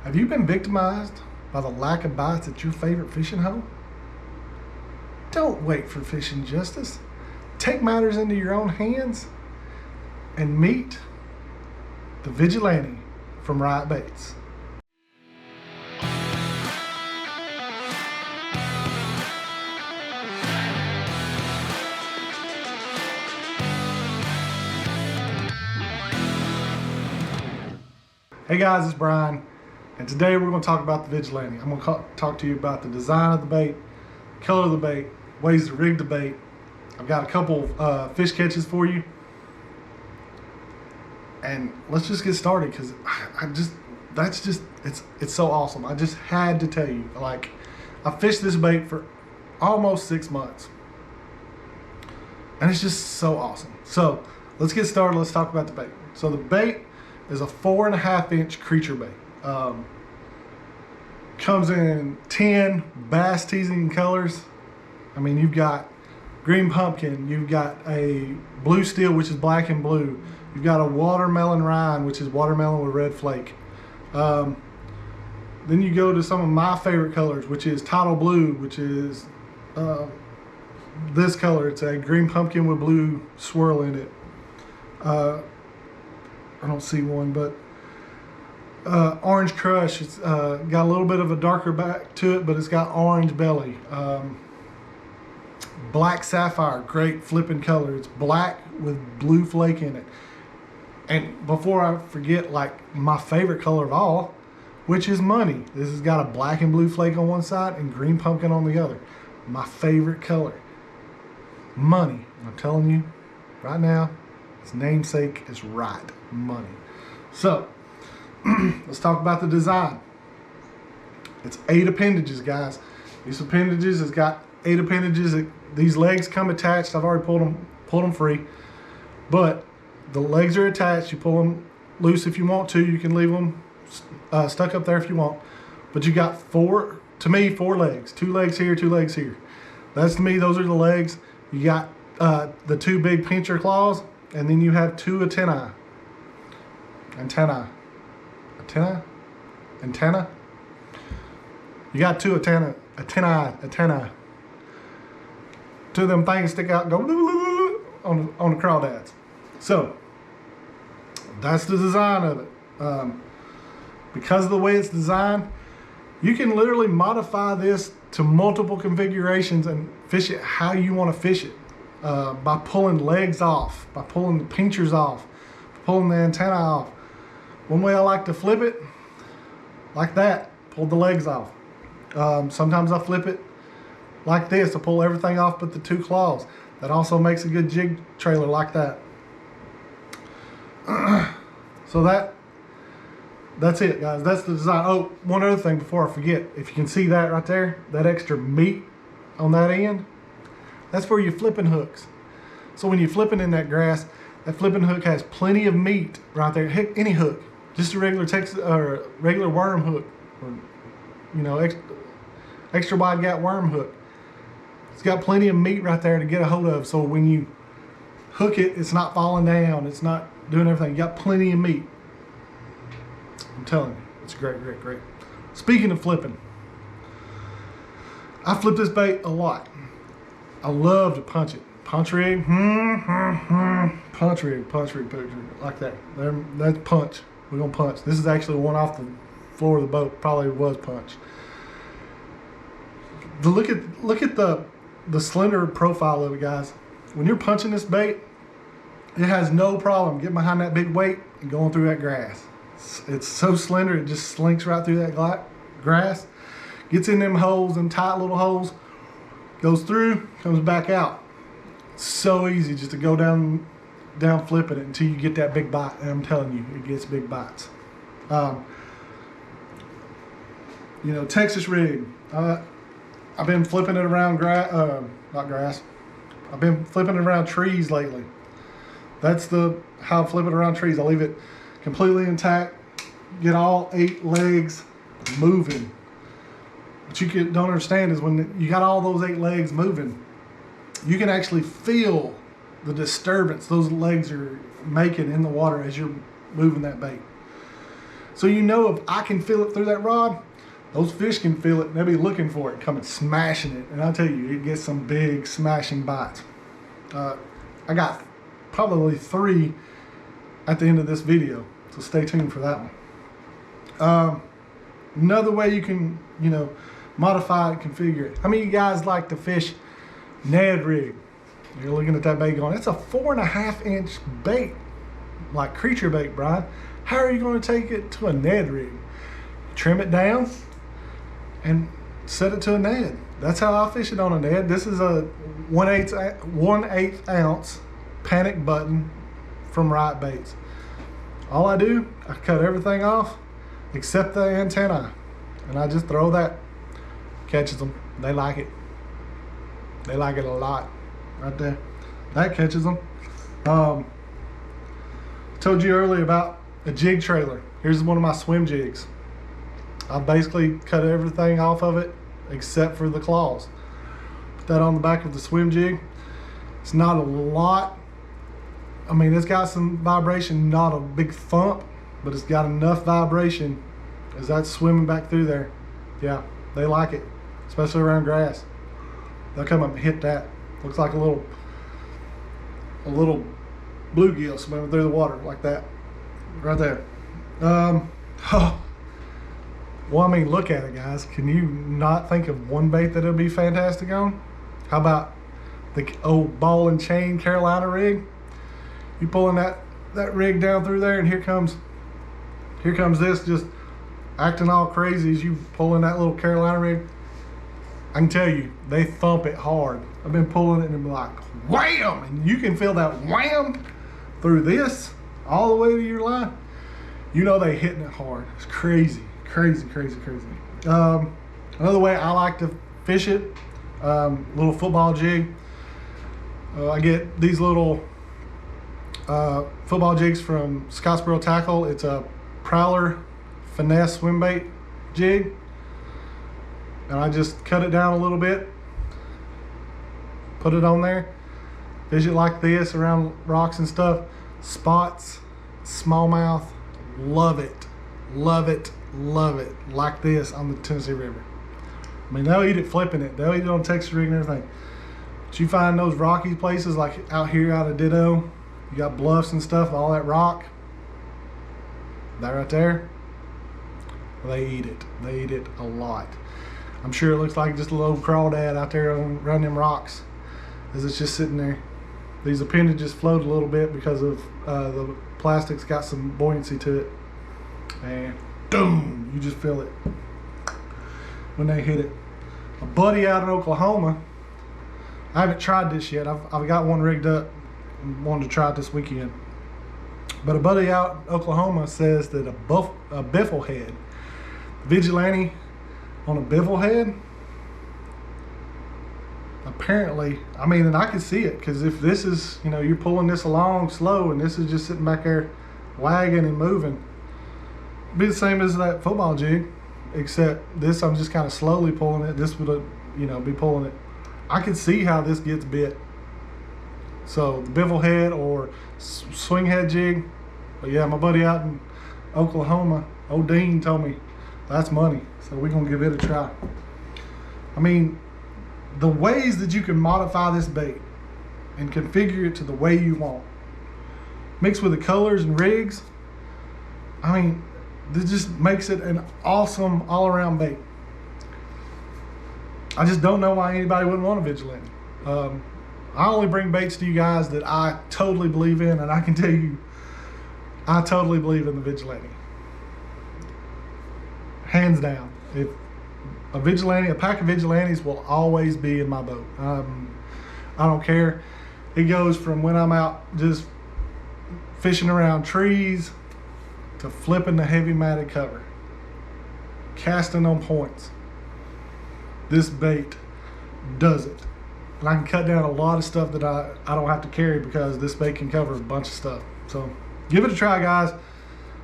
Have you been victimized by the lack of bites at your favorite fishing hole? Don't wait for fishing justice. Take matters into your own hands and meet the Vigilante from Riot Baits. Hey guys, it's Brian, and today we're going to talk about the Vigilante. I'm going to talk to you about the design of the bait, color of the bait, ways to rig the bait. I've got a couple fish catches for you, and let's just get started because it's so awesome. I just had to tell you, like, I fished this bait for almost 6 months, and it's just so awesome. So let's get started. Let's talk about the bait. So the bait is a 4.5-inch creature bait. Comes in 10 bass teasing colors. I mean, you've got green pumpkin, you've got a blue steel, which is black and blue. You've got a watermelon rind, which is watermelon with red flake. Then you go to some of my favorite colors, which is tidal blue, which is this color. It's a green pumpkin with blue swirl in it. I don't see one, but orange crush. It's got a little bit of a darker back to it, but it's got orange belly. Black sapphire, great flipping color. It's black with blue flake in it. And before I forget, like, my favorite color of all, which is money. This has got a black and blue flake on one side and green pumpkin on the other. My favorite color, money. I'm telling you right now, its namesake is right, money. So let's talk about the design. It's 8 appendages, guys. These appendages has got 8 appendages. These legs come attached. I've already pulled them free, but the legs are attached. You pull them loose if you want to. You can leave them stuck up there if you want, but you got 4 legs. 2 legs here, 2 legs here. That's, to me, those are the legs. You got the 2 big pincher claws, and then you have 2 antennae. You got 2 antennae. 2 of them things stick out and go on the crawdads. So that's the design of it. Because of the way it's designed, you can literally modify this to multiple configurations and fish it how you want to fish it. By pulling legs off, by pulling the pinchers off, pulling the antenna off. One way I like to flip it, like that, pull the legs off. Sometimes I flip it like this, I pull everything off but the 2 claws. That also makes a good jig trailer like that. So that's it, guys. That's the design. Oh, one other thing before I forget. If you can see that right there, that extra meat on that end, that's for your flipping hooks. So when you're flipping in that grass, that flipping hook has plenty of meat right there. Heck, any hook, just a regular Texas or regular worm hook, or, you know, extra wide gap worm hook. It's got plenty of meat right there to get a hold of. So when you hook it, it's not falling down. It's not doing everything. You got plenty of meat. I'm telling you, it's great, great, great. Speaking of flipping, I flip this bait a lot. I love to punch it. Punch rig, punch rig, like that. That's punch. We're gonna punch. This is actually one off the floor of the boat. Probably was punch. Look at the slender profile of it, guys. When you're punching this bait, it has no problem getting behind that big weight and going through that grass. It's so slender, it just slinks right through that grass, gets in them holes, them tight little holes, goes through, comes back out. So easy just to go down flipping it until you get that big bite. And I'm telling you, it gets big bites. You know, Texas rig. I've been flipping it around not grass. I've been flipping it around trees lately. That's how I flip it around trees. I leave it completely intact. Get all 8 legs moving. What you don't understand is when you got all those 8 legs moving, you can actually feel the disturbance those legs are making in the water as you're moving that bait. So you know if I can feel it through that rod, those fish can feel it. They'll be looking for it, coming smashing it. And I'll tell you, it gets some big smashing bites. I got probably 3 at the end of this video, so stay tuned for that one. Another way you can, modify it, configure it. How many of you guys like to fish Ned rig? You're looking at that bait going, it's a 4.5-inch bait, like creature bait, Brian. How are you going to take it to a Ned rig? Trim it down and set it to a Ned. That's how I fish it on a Ned. This is a 1/8 ounce panic button from Riot Baits. All I do, I cut everything off except the antenna, and I just throw that. Catches them. They like it. They like it a lot. Right there. That catches them. Told you earlier about a jig trailer. Here's one of my swim jigs. I basically cut everything off of it except for the claws. Put that on the back of the swim jig. It's not a lot. I mean, it's got some vibration, not a big thump, but it's got enough vibration as that's swimming back through there. Yeah, they like it, especially around grass. They'll come up and hit that. Looks like a little bluegill swimming through the water like that, right there. Well, I mean, look at it, guys. Can you not think of one bait that'll be fantastic on? How about the old ball and chain Carolina rig? You pulling that rig down through there, and here comes this just acting all crazy as you pulling that little Carolina rig. I can tell you, they thump it hard. I've been pulling it and be like, wham! And you can feel that wham through this all the way to your line. You know they hitting it hard. It's crazy. Crazy. Another way I like to fish it, little football jig. I get these little football jigs from Scottsboro Tackle. It's a Prowler finesse swim bait jig, and I just cut it down a little bit, put it on there, fish it like this around rocks and stuff. Spots, smallmouth, love it, like this on the Tennessee River. I mean, they'll eat it flipping it. They'll eat it on Texas rig and everything. But you find those rocky places like out here out of Ditto, you got bluffs and stuff, all that rock, that right there, they eat it. They eat it a lot. I'm sure it looks like just a little crawdad out there around them rocks as it's just sitting there. These appendages float a little bit because of the plastic's got some buoyancy to it. And boom, you just feel it when they hit it. A buddy out in Oklahoma, I haven't tried this yet. I've got one rigged up and wanted to try it this weekend. But a buddy out in Oklahoma says that a biffle head, Vigilante on a biffle head, apparently, I mean, and I can see it, because if this is, you're pulling this along slow and this is just sitting back there wagging and moving, it'd be the same as that football jig, except this I'm just kind of slowly pulling it. This would, be pulling it. I can see how this gets bit. So the biffle head or swing head jig. But yeah, my buddy out in Oklahoma, Dean, told me that's money. So we're gonna give it a try. I mean, the ways that you can modify this bait and configure it to the way you want, mixed with the colors and rigs, I mean, this just makes it an awesome all-around bait. I just don't know why anybody wouldn't want a Vigilante. I only bring baits to you guys that I totally believe in, and I can tell you, I totally believe in the Vigilante. Hands down. If a pack of Vigilantes will always be in my boat. I don't care. It goes from when I'm out just fishing around trees to flipping the heavy matted cover, casting on points. This bait does it. And I can cut down a lot of stuff that I don't have to carry because this bait can cover a bunch of stuff. So give it a try, guys.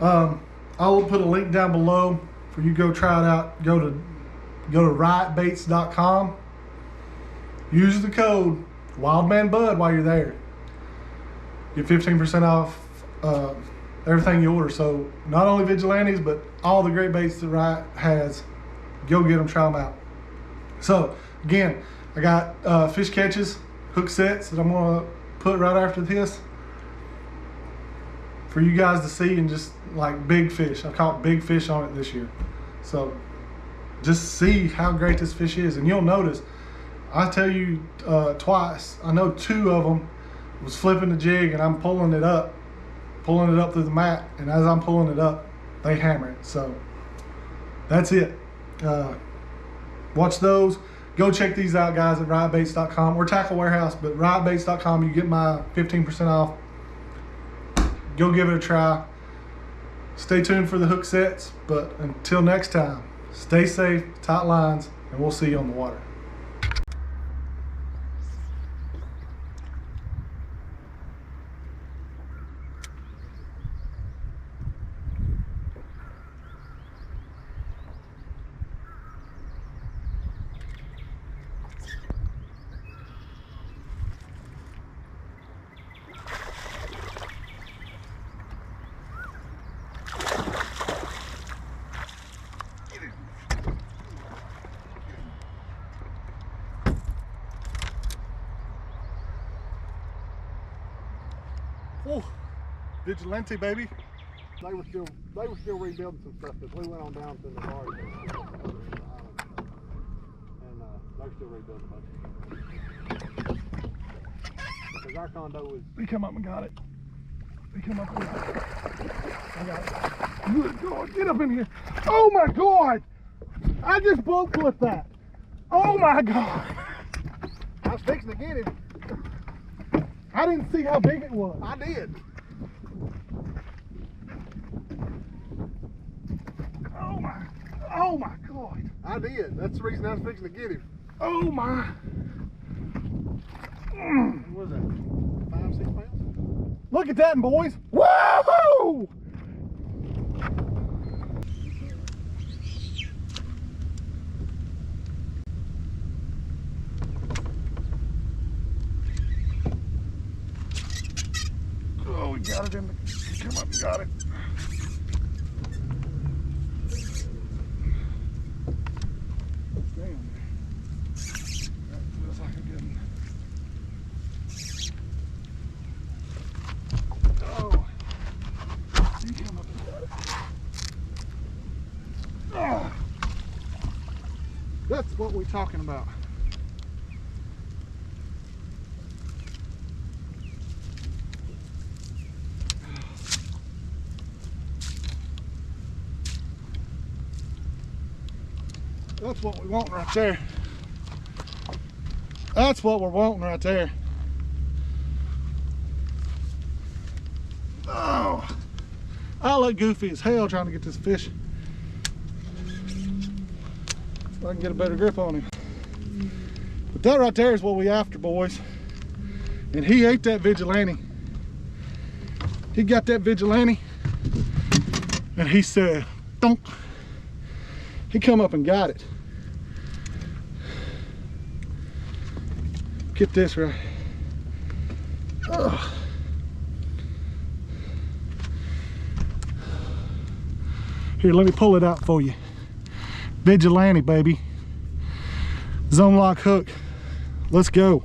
I'll put a link down below for you to go try it out. Go to riotbaits.com. Use the code WILDMANBUD while you're there. Get 15% off everything you order. So not only Vigilantes, but all the great baits that Riot has. Go get them, try them out. So again, I got fish catches, hook sets that I'm gonna put right after this for you guys to see, and just like big fish. I caught big fish on it this year. So just see how great this fish is. And you'll notice, I tell you twice, I know 2 of them was flipping the jig and I'm pulling it up through the mat, and as I'm pulling it up, they hammer it. So that's it. Watch those. Go check these out, guys, at riotbaits.com or Tackle Warehouse, but riotbaits.com, you get my 15% off. Go give it a try. Stay tuned for the hook sets, but until next time, stay safe, tight lines, and we'll see you on the water. Oh, Vigilante, baby. They were still rebuilding some stuff because we went on down to the bar and they're still rebuilding a bunch. Because our condo was. He come up and got it. He come up and got it. I got it. Good God, get up in here. Oh my God! I just boat flipped that. Oh my God! I was fixing to get him. I didn't see how big it was. I did. Oh my God. I did. That's the reason I was fixing to get him. Oh my. What was that? 5, 6 pounds? Look at that, boys. Woohoo! Oh, we got it in the, come up and got it. Damn. That feels like a good one. Oh. You come up and got it. Oh. That's what we're talking about. That's what we want right there. That's what we're wanting right there. Oh, I look goofy as hell trying to get this fish. So I can get a better grip on him. But that right there is what we after, boys. And he ate that Vigilante. He got that Vigilante and he said, "Don't." He come up and got it. Get this right. Ugh. Here, let me pull it out for you. Vigilante, baby. Zone lock hook. Let's go.